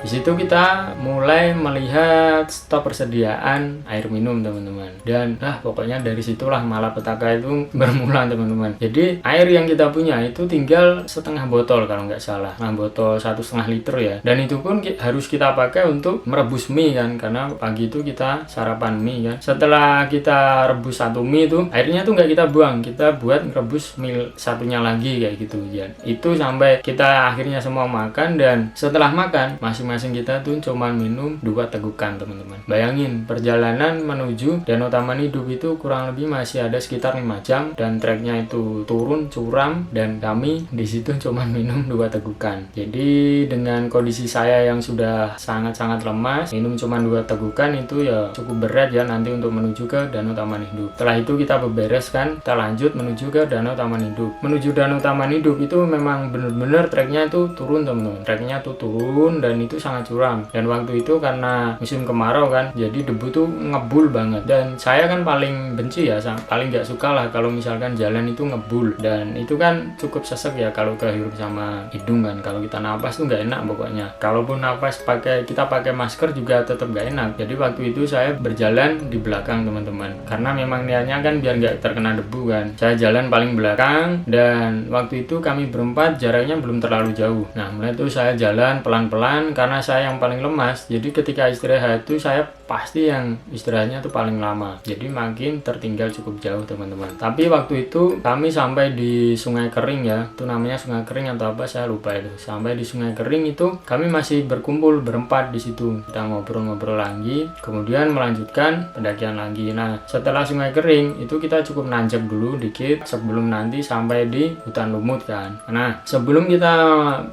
Di situ kita mulai melihat stok persediaan air minum teman-teman. Dan pokoknya dari situlah malapetaka itu bermula teman-teman. Jadi air yang kita punya itu tinggal setengah botol kalau nggak salah. Nah botol 1,5 liter ya. Dan itu pun harus kita pakai untuk merebus mie kan, karena pagi itu kita sarapan mie kan. Setelah kita rebus satu mie itu, airnya tuh nggak kita buang, kita buat merebus mie satunya lagi kayak gitu ya. Itu sampai kita akhirnya semua makan, dan setelah makan masing-masing kita tuh cuma minum 2 tegukan teman-teman. Bayangin perjalanan menuju Danau Taman Hidup itu kurang lebih masih ada sekitar 5 jam, dan treknya itu turun curam, dan kami di situ cuma minum 2 tegukan. Jadi dengan kondisi saya yang sudah sangat-sangat lemas, minum cuma 2 tegukan itu ya cukup berat ya nanti untuk menuju ke Danau Taman Hidup. Setelah itu kita beberes kan, kita lanjut menuju ke Danau Taman Hidup. Menuju Danau Taman Hidup itu memang bener-bener treknya itu turun teman-teman. Treknya tuh turun dan itu sangat curam. Dan waktu itu karena musim kemarau kan, jadi debu tuh ngebul banget. Dan saya kan paling benci ya, paling nggak suka lah kalau misalkan jalan itu ngebul. Dan itu kan cukup sesek ya kalau kehirup sama hidung kan. Kalau kita napas tuh nggak enak pokoknya. Kalaupun napas kita pakai masker juga tetap nggak enak. Jadi waktu itu saya berjalan di belakang teman-teman. Karena memang niatnya kan biar nggak terkena debu kan. Saya jalan paling belakang, dan waktu itu kami berempat jaraknya belum terlalu jauh. Nah mulai itu saya jalan pelan-pelan karena saya yang paling lemas. Jadi ketika istirahat itu saya pasti yang istirahatnya tuh paling lama. Jadi makin tertinggal cukup jauh teman-teman. Tapi waktu itu kami sampai di Sungai Kering ya. Itu namanya Sungai Kering atau apa saya lupa itu. Sampai di Sungai Kering itu kami masih berkumpul berempat di situ. Kita ngobrol-ngobrol lagi, kemudian melanjutkan pendakian lagi. Nah setelah Sungai Kering itu kita cukup nanjak dulu dikit sebelum nanti sampai di hutan lumut kan. Nah sebelum kita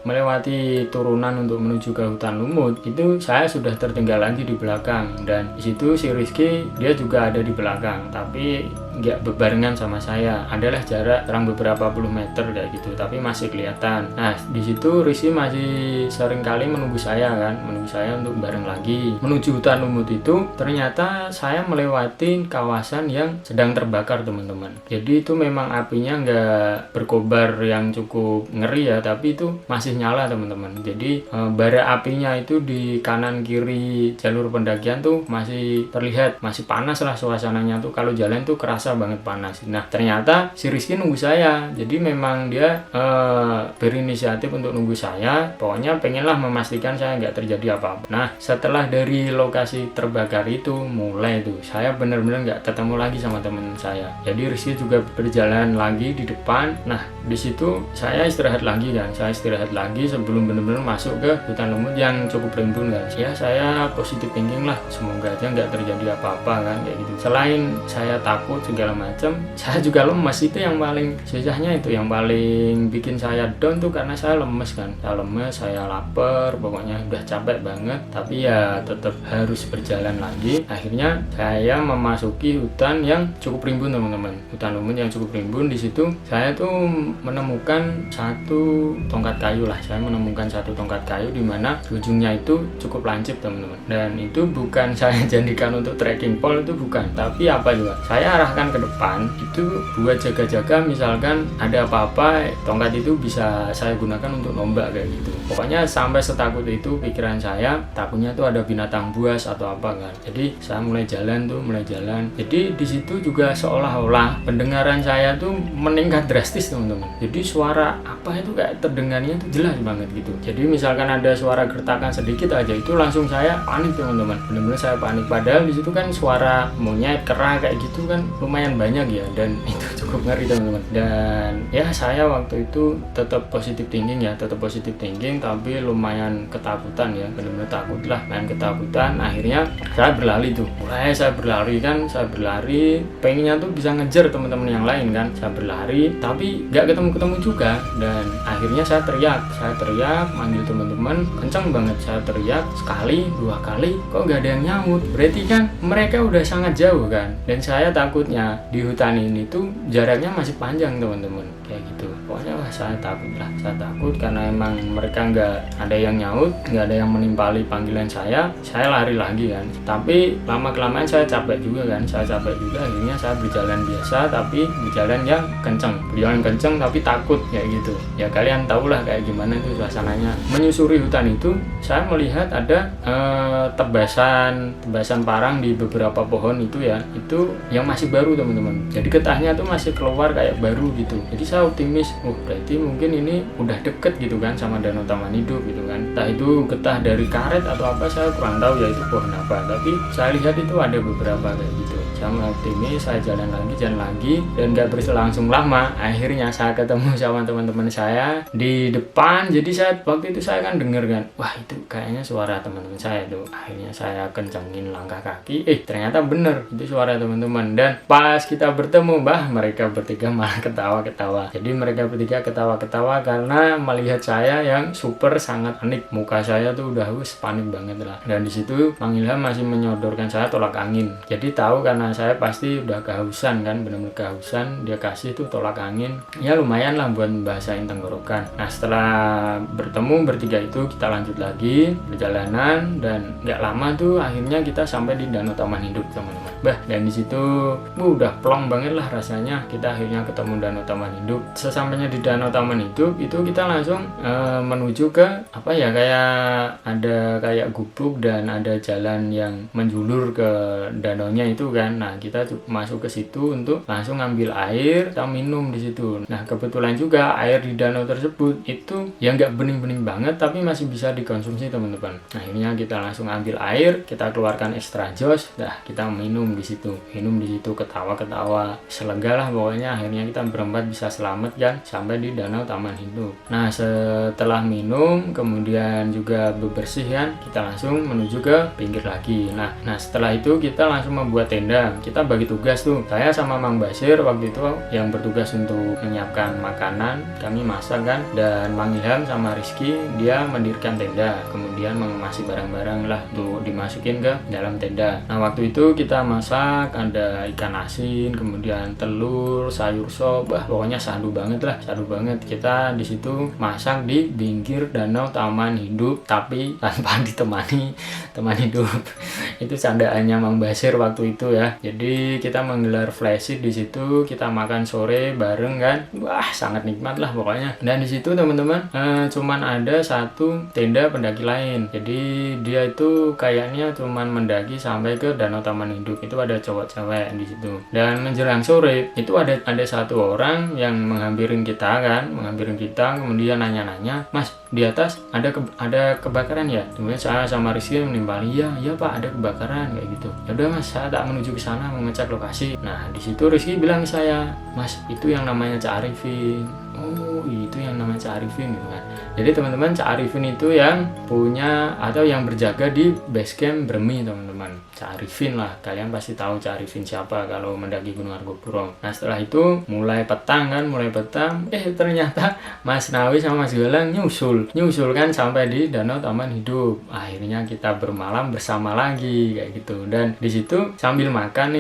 melewati turunan untuk menuju ke hutan lumut itu saya sudah tertinggal lagi di belakang, dan di situ si Rizky dia juga ada di belakang, tapi nggak berbarengan sama saya. Adalah jarak kurang beberapa puluh meter kayak gitu, tapi masih kelihatan. Nah di situ Rizky masih sering kali menunggu saya untuk bareng lagi. Menuju hutan lumut itu ternyata saya melewati kawasan yang sedang terbakar teman-teman. Jadi itu memang apinya nggak berkobar yang cukup ngeri ya, tapi itu masih nyala teman-teman. Jadi bara apinya itu di kanan kiri jalur pendakian tuh masih terlihat, masih panas lah suasananya tuh. Kalau jalan tuh kerasa banget panas. Nah ternyata si Rizky nunggu saya, jadi memang dia berinisiatif untuk nunggu saya. Pokoknya pengenlah memastikan saya nggak terjadi apa-apa. Nah setelah dari lokasi terbakar itu mulai tuh saya benar-benar nggak ketemu lagi sama teman saya. Jadi Rizky juga berjalan lagi di depan. Nah di situ saya istirahat lagi kan. Saya istirahat lagi sebelum benar-benar masuk ke hutan lumut yang cukup rimbun kan. Ya saya positif thinking lah, semoga aja nggak terjadi apa-apa kan kayak gitu. Selain saya takut segala macam, saya juga lemes. Itu yang paling susahnya, itu yang paling bikin saya down tuh karena saya lemes kan. Saya lemes, saya lapar, pokoknya udah capek banget, tapi ya tetap harus berjalan lagi. Akhirnya saya memasuki hutan yang cukup rimbun teman-teman, hutan lumut yang cukup rimbun. Di situ saya tuh menemukan satu tongkat kayu lah. Saya menemukan satu tongkat kayu di mana ujungnya itu cukup lancip teman-teman, dan itu bukan saya jadikan untuk trekking pole, itu bukan, tapi apa juga saya arahkan ke depan itu buat jaga-jaga, misalkan ada apa-apa tongkat itu bisa saya gunakan untuk nombak kayak gitu. Pokoknya sampai setakut itu pikiran saya, takutnya tuh ada binatang buas atau apa kan. Jadi saya mulai jalan. Jadi di situ juga seolah-olah pendengaran saya tuh meningkat drastis teman-teman. Jadi suara apa itu kayak terdengarnya tuh jelas banget gitu. Jadi misalkan ada suara gertakan sedikit aja itu langsung saya panik teman-teman. Benar-benar saya panik. Padahal di situ kan suara monyet, kera kayak gitu kan lumayan lumayan banyak ya, dan itu cukup ngeri teman-teman. Dan ya saya waktu itu tetap positive thinking ya, tetap positive thinking, tapi lumayan ketakutan ya, benar-benar takut lah, main ketakutan. Akhirnya saya berlari tuh, mulai saya berlari kan, saya berlari pengennya tuh bisa ngejar teman-teman yang lain kan. Saya berlari tapi nggak ketemu juga, dan akhirnya saya teriak manggil teman-teman kencang banget. Saya teriak sekali, 2 kali, kok nggak ada yang nyaut. Berarti kan mereka udah sangat jauh kan, dan saya takutnya di hutan ini tuh jaraknya masih panjang teman-teman, kayak gitu. Pokoknya saya takut karena emang mereka nggak ada yang nyaut, nggak ada yang menimpali panggilan saya lari lagi kan. Tapi lama kelamaan saya capek juga, akhirnya saya berjalan biasa tapi berjalan yang kenceng tapi takut kayak gitu ya. Kalian tahulah kayak gimana itu suasananya menyusuri hutan itu. Saya melihat ada tebasan parang di beberapa pohon itu ya, itu yang masih baru teman-teman. Jadi getahnya tuh masih keluar kayak baru gitu. Jadi saya optimis, berarti mungkin ini udah deket gitu kan sama Danau Taman Hidup gitu kan. Entah itu getah dari karet atau apa, saya kurang tahu ya itu pohon apa, tapi saya lihat itu ada beberapa kayak gitu. Saya optimis, saya jalan lagi, dan gak berselang lama akhirnya saya ketemu sama teman-teman saya di depan. Jadi waktu itu saya kan denger kan, wah itu kayaknya suara teman-teman saya tuh. Akhirnya saya kencengin langkah kaki, ternyata bener itu suara teman-teman. Dan pas kita bertemu, mereka bertiga malah ketawa-ketawa. Jadi mereka bertiga ketawa-ketawa karena melihat saya yang super sangat panik. Muka saya tuh udah panik banget lah. Dan di situ Mang Ilham masih menyodorkan saya tolak angin. Jadi tahu karena saya pasti udah kehausan kan, benar-benar kehausan, dia kasih tuh tolak angin. Ya lumayan lah buat membasahin tenggorokan. Nah setelah bertemu bertiga itu, kita lanjut lagi perjalanan, dan nggak lama tuh akhirnya kita sampai di Danau Taman Hidup teman-teman. Dan di situ udah plong banget lah rasanya. Kita akhirnya ketemu Danau Taman Hidup. Sesampainya di Danau Taman Hidup itu kita langsung menuju ke apa ya, kayak gubuk dan ada jalan yang menjulur ke danaunya itu kan. Nah kita masuk ke situ untuk langsung ngambil air, kita minum di situ. Nah kebetulan juga air di danau tersebut itu ya nggak bening-bening banget, tapi masih bisa dikonsumsi teman-teman. Nah akhirnya kita langsung ambil air, kita keluarkan extra jos, kita minum di situ, ketawa-ketawa, selega lah pokoknya. Akhirnya kita berempat bisa selamat kan sampai di Danau Taman Hidup. Nah setelah minum kemudian juga bebersih kan, kita langsung menuju ke pinggir lagi. Nah setelah itu kita langsung membuat tenda. Kita bagi tugas tuh, saya sama Mang Basir waktu itu yang bertugas untuk menyiapkan makanan, kami masak kan, dan Mang Ilham sama Rizky dia mendirikan tenda, kemudian mengemasi barang-barang lah untuk dimasukin ke dalam tenda. Nah waktu itu kita masak, ada ikan asin, kemudian telur, sayur sop, pokoknya sadu banget. Kita di situ masak di pinggir Danau Taman Hidup, tapi tanpa ditemani teman hidup. Itu candaannya Mang Basir waktu itu ya. Jadi kita menggelar flashit di situ, kita makan sore bareng kan, sangat nikmat lah pokoknya. Dan di situ teman-teman cuman ada satu tenda pendaki lain. Jadi dia itu kayaknya cuman mendaki sampai ke Danau Taman Hidup. Itu ada cowok-cewek di situ. Dan menjelang sore itu ada satu orang yang menghampirin kita, kemudian nanya-nanya, "Mas, di atas ada kebakaran ya?" Kemudian saya sama Rizky menimpali, iya Pak, ada kebakaran kayak gitu. Ya udah Mas, saya tak menuju ke sana mengecek lokasi. Nah di situ Rizky bilang ke saya, "Mas, itu yang namanya Cak Arifin." Oh itu yang namanya Cak Arifin gitu kan. Jadi teman-teman, Cak Arifin itu yang punya atau yang berjaga di base camp Bremi teman-teman. Cak Arifin lah, kalian pasti tahu Cak Arifin siapa kalau mendaki Gunung Argopuro. Nah setelah itu mulai petang, ternyata Mas Nawi sama Mas Galang nyusul kan sampai di Danau Taman Hidup. Akhirnya kita bermalam bersama lagi kayak gitu. Dan di situ sambil makan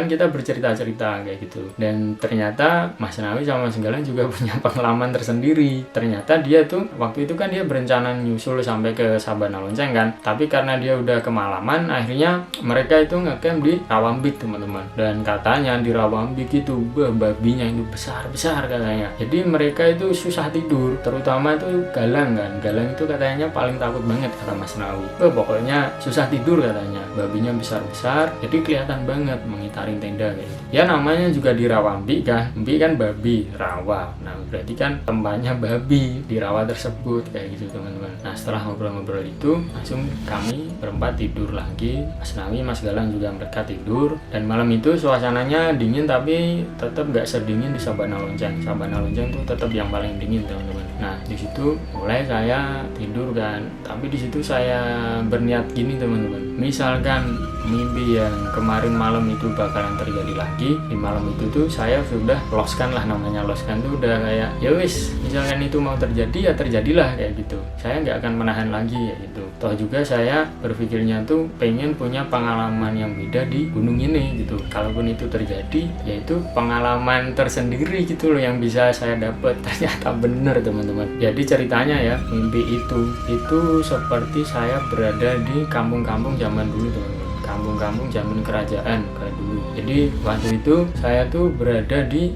kita bercerita-cerita kayak gitu. Dan ternyata Mas Nawi sama Mas Galang juga punya pengalaman tersendiri. Ternyata dia tuh waktu itu kan dia berencana nyusul sampai ke Sabana Lonceng kan, tapi karena dia udah kemalaman, akhirnya mereka itu ngecamp di Rawambik teman-teman. Dan katanya di Rawambik itu babinya itu besar katanya. Jadi mereka itu susah tidur, terutama itu Galang kan. Galang itu katanya paling takut banget kata Mas Nawi. Pokoknya susah tidur katanya, babinya besar-besar, jadi kelihatan banget mengitarin tenda kayak gitu. Ya namanya juga di Rawambik kan, Mbi kan babi, rawa. Nah berarti kan tempatnya babi di rawa tersebut kayak gitu teman-teman. Nah setelah ngobrol-ngobrol itu langsung kami berempat tidur lagi. Mas Nawi, Mas Galang juga mereka tidur. Dan malam itu suasananya dingin tapi tetap gak sedingin di Sabana Lonceng. Sabana Lonceng tuh tetap yang paling dingin teman-teman. Nah di situ mulai saya tidur kan. Tapi di situ saya berniat gini teman-teman. Misalkan mimpi yang kemarin malam itu bakalan terjadi lagi di malam itu tuh, saya sudah loskan lah, namanya loskan tuh udah kayak ya wis, misalkan itu mau terjadi ya terjadilah kayak gitu, saya nggak akan menahan lagi ya gitu. Toh juga saya berpikirnya tuh pengen punya pengalaman yang beda di gunung ini gitu. Kalaupun itu terjadi ya itu pengalaman tersendiri gitu loh yang bisa saya dapat. Ternyata bener teman-teman. Jadi ceritanya ya, mimpi itu seperti saya berada di kampung-kampung zaman dulu teman-teman, kampung-kampung zaman kerajaan kayak dulu. Jadi waktu itu saya tuh berada di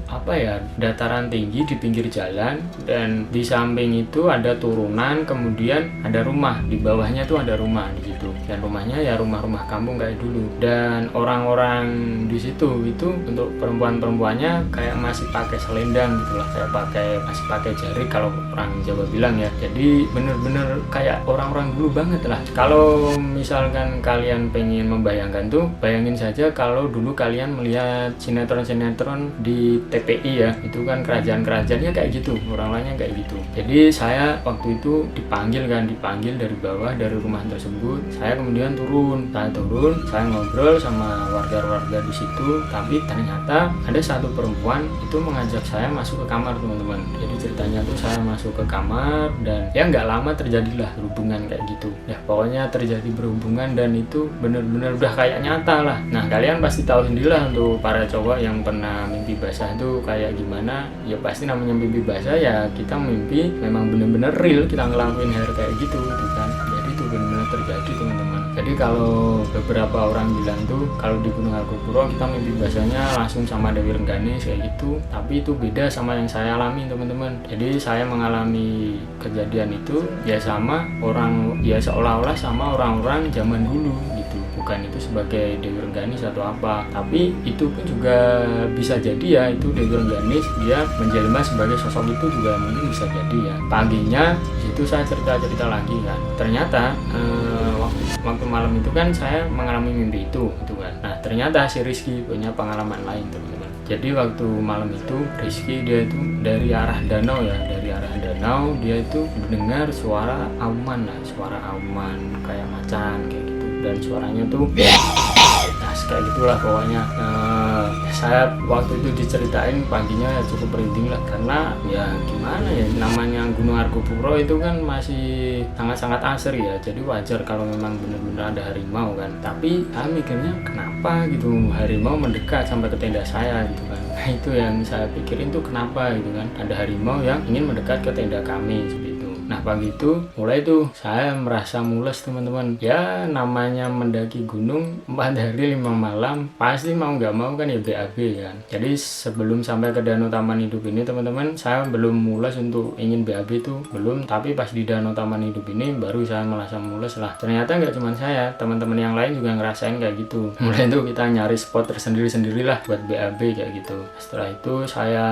dataran tinggi di pinggir jalan, dan di samping itu ada turunan, kemudian ada rumah, di bawahnya tuh ada rumah di situ, dan rumahnya ya rumah-rumah kampung kayak dulu. Dan orang-orang di situ itu untuk perempuannya kayak masih pakai selendang gitulah, kayak masih pakai jari kalau orang Jawa bilang ya. Jadi bener-bener kayak orang-orang dulu banget lah. Kalau misalkan kalian pengen membayangkan tuh, bayangin saja kalau dulu kalian melihat sinetron-sinetron di TPI ya, itu kan kerajaan-kerajaannya kayak gitu, orang lainnya kayak gitu. Jadi saya waktu itu dipanggil dari bawah, dari rumah tersebut. Saya kemudian turun, saya ngobrol sama warga-warga di situ. Tapi ternyata ada satu perempuan itu mengajak saya masuk ke kamar teman-teman. Jadi ceritanya tuh saya masuk ke kamar, dan ya nggak lama terjadilah berhubungan kayak gitu. Ya pokoknya terjadi berhubungan, dan itu bener-bener udah kayak nyata lah. Nah kalian pasti tahu sendirilah untuk para cowok yang pernah mimpi basah itu kayak gimana. Ya pasti namanya mimpi basah ya, kita mimpi memang bener-bener real, kita ngelakuin hal kayak gitu kan. Jadi itu bener-bener terjadi teman-teman. Jadi kalau beberapa orang bilang tuh kalau di Gunung Argopuro kita mimpi basahnya langsung sama Dewi Rengganis kayak gitu, tapi itu beda sama yang saya alami teman-teman. Jadi saya mengalami kejadian itu ya sama orang, ya seolah-olah sama orang-orang zaman dulu gitu, bukan itu sebagai Dewi Rengganis atau apa. Tapi itu pun juga bisa jadi ya itu Dewi Rengganis, dia menjelma sebagai sosok itu juga mungkin bisa jadi ya. Paginya itu saya cerita lagi kan, ternyata waktu malam itu kan saya mengalami mimpi itu kan. Nah ternyata si Rizky punya pengalaman lain teman-teman. Jadi waktu malam itu Rizky dia itu dari arah danau dia itu mendengar suara auman kayak macan kayak gitu, dan suaranya tuh kayak gitulah pokoknya. Saya waktu itu diceritain paginya ya cukup merinding lah, karena ya gimana ya, namanya Gunung Argopuro itu kan masih sangat-sangat asri ya, jadi wajar kalau memang benar-benar ada harimau kan. Tapi saya mikirnya kenapa gitu harimau mendekat sampai ke tenda saya gitu kan. Nah itu yang saya pikirin tuh, kenapa gitu kan ada harimau yang ingin mendekat ke tenda kami seperti itu. Nah pagi itu mulai tuh saya merasa mules teman-teman. Ya namanya mendaki gunung 4 hari 5 malam, pasti mau nggak mau kan ya BAB kan. Jadi sebelum sampai ke Danau Taman Hidup ini teman-teman, saya belum mules untuk ingin BAB tuh belum. Tapi pas di Danau Taman Hidup ini baru saya merasa mules lah. Ternyata nggak cuma saya, teman-teman yang lain juga ngerasain kayak gitu. Mulai tuh kita nyari spot tersendiri-sendiri lah buat BAB kayak gitu. Setelah itu saya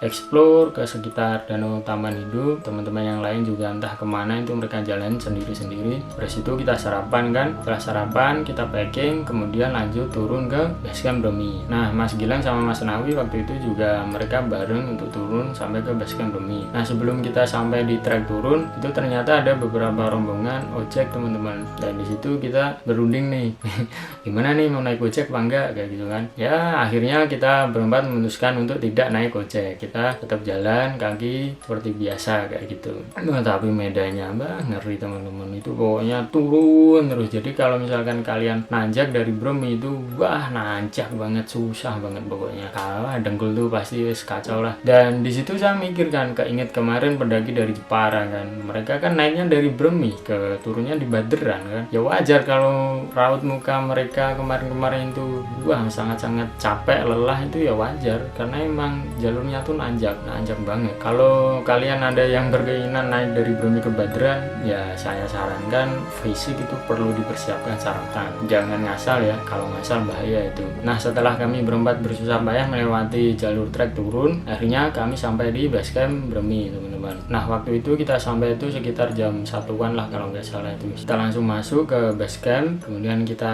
explore ke sekitar Danau Taman Hidup, teman-teman yang lain juga entah kemana itu mereka jalan sendiri-sendiri. Terus itu kita sarapan kan, setelah sarapan kita packing, kemudian lanjut turun ke basecamp Bromi. Nah Mas Gilang sama Mas Nawi waktu itu juga mereka bareng untuk turun sampai ke basecamp Bromi. Nah sebelum kita sampai di trek turun itu ternyata ada beberapa rombongan ojek teman-teman, dan di situ kita berunding nih gimana nih mau naik ojek apa enggak kayak gitu kan. Ya akhirnya kita berempat memutuskan untuk tidak naik ojek, kita tetap jalan kaki seperti biasa kayak gitu. Tapi medannya ngeri teman-teman, itu pokoknya turun terus. Jadi kalau misalkan kalian nanjak dari Bromi itu nanjak banget, susah banget pokoknya. Kalau dengkul tuh pasti kacau lah. Dan di situ saya mikir kan, keinget kemarin pendaki dari Jepara kan, mereka kan naiknya dari Bromi ke turunnya di Baderan kan. Ya wajar kalau raut muka mereka kemarin-kemarin itu sangat-sangat capek, lelah, itu ya wajar karena emang jalurnya tuh nanjak banget. Kalau kalian ada yang berkeinginan naik dari Bremi ke Badra, ya saya sarankan fisik itu perlu dipersiapkan secara matang. Jangan ngasal ya, kalau ngasal bahaya itu. Nah, setelah kami berempat bersusah payah melewati jalur trek turun, akhirnya kami sampai di base camp Bremi, teman-teman. Nah, waktu itu kita sampai itu sekitar jam 1-an lah kalau nggak salah itu. Kita langsung masuk ke base camp, kemudian kita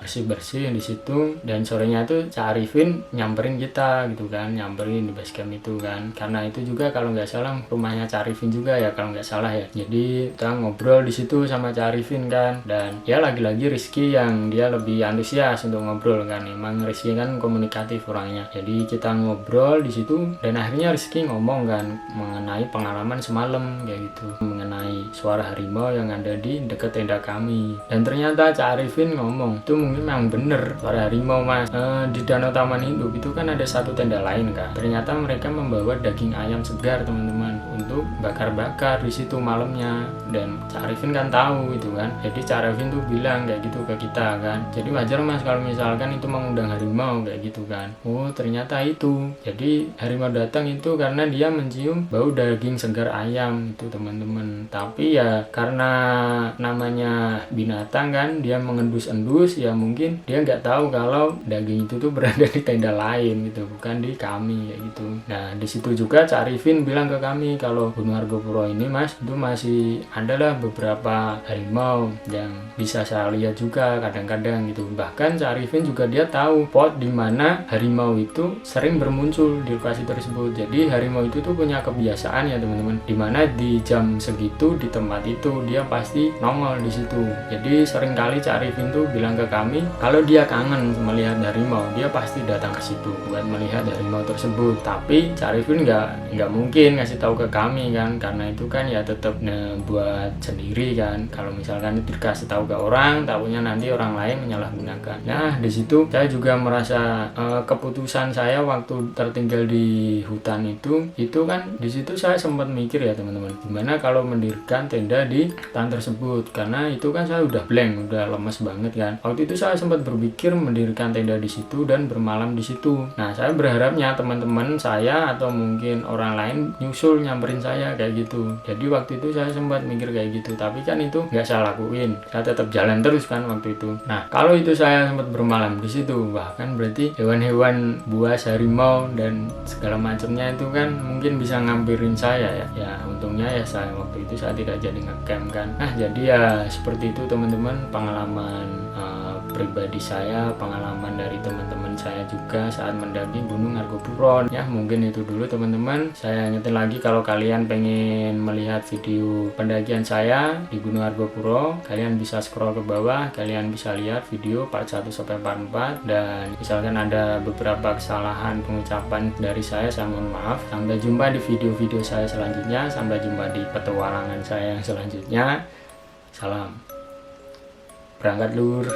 bersih-bersih di situ, dan sorenya itu Cak Arifin nyamperin kita gitu kan, nyamperin di base camp itu kan. Karena itu juga kalau nggak salah rumahnya Cak Arifin juga ya kalau nggak salah ya. Jadi kita ngobrol di situ sama Cak Arifin kan, dan ya lagi-lagi Rizky yang dia lebih antusias untuk ngobrol kan. Emang Rizky kan komunikatif orangnya. Jadi kita ngobrol di situ, dan akhirnya Rizky ngomong kan mengenai pengalaman semalam kayak gitu, mengenai suara harimau yang ada di dekat tenda kami. Dan ternyata Cak Arifin ngomong itu mungkin memang bener suara harimau mas. Di Danau Taman Hidup itu kan ada satu tenda lain kan. Ternyata mereka membawa daging ayam segar teman-teman untuk bakar-bakar di situ malamnya, dan Cak Arifin kan tahu itu kan. Jadi Cak Arifin tuh bilang kayak gitu ke kita kan, jadi wajar mas kalau misalkan itu mengundang harimau kayak gitu kan. Oh ternyata itu, jadi harimau datang itu karena dia mencium bau daging segar ayam itu teman-teman. Tapi ya karena namanya binatang kan, dia mengendus-endus, ya mungkin dia nggak tahu kalau daging itu tuh berada di tenda lain gitu, bukan di kami kayak gitu. Nah di situ juga Cak Arifin bilang ke kami kalau Gunung Argopuro ini mas, itu masih adalah beberapa harimau yang bisa saya lihat juga kadang-kadang gitu. Bahkan Cak Arifin juga dia tahu spot di mana harimau itu sering bermuncul di lokasi tersebut. Jadi harimau itu tuh punya kebiasaan ya teman-teman, dimana di jam segitu di tempat itu dia pasti nongol di situ. Jadi seringkali Cak Arifin tuh bilang ke kami kalau dia kangen melihat harimau, dia pasti datang ke situ buat melihat harimau tersebut. Tapi Cak Arifin nggak mungkin ngasih tahu ke kami kan, karena itu kan ya tetap buat sendiri kan. Kalau misalkan itu dikasih tahu ke orang, tahunya nanti orang lain menyalahgunakan. Nah di situ saya juga merasa keputusan saya waktu tertinggal di hutan itu kan di situ saya sempat mikir ya teman-teman, gimana kalau mendirikan tenda di hutan tersebut, karena itu kan saya udah blank, udah lemes banget kan. Waktu itu saya sempat berpikir mendirikan tenda di situ dan bermalam di situ. Nah saya berharapnya teman-teman saya atau mungkin orang lain nyusul nyamperin saya kayak gitu. Jadi waktu itu saya sempat mikir kayak gitu, tapi kan itu nggak saya lakuin, saya tetap jalan terus kan waktu itu. Nah kalau itu saya sempat bermalam di situ, bahkan berarti hewan-hewan buas, harimau dan segala macamnya itu kan mungkin bisa ngampirin saya ya. Ya untungnya ya saya waktu itu saya tidak jadi ngecamp kan. Nah jadi ya seperti itu teman-teman, pengalaman pribadi saya, pengalaman dari teman-teman saya juga saat mendaki Gunung Argopuro. Ya mungkin itu dulu teman-teman. Saya ingetin lagi kalau kalian pengen melihat video pendakian saya di Gunung Argopuro, kalian bisa scroll ke bawah, kalian bisa lihat video part 1 sampai part 4. Dan misalkan ada beberapa kesalahan pengucapan dari saya mohon maaf. Sampai jumpa di video-video saya selanjutnya, sampai jumpa di petualangan saya yang selanjutnya. Salam, berangkat lur.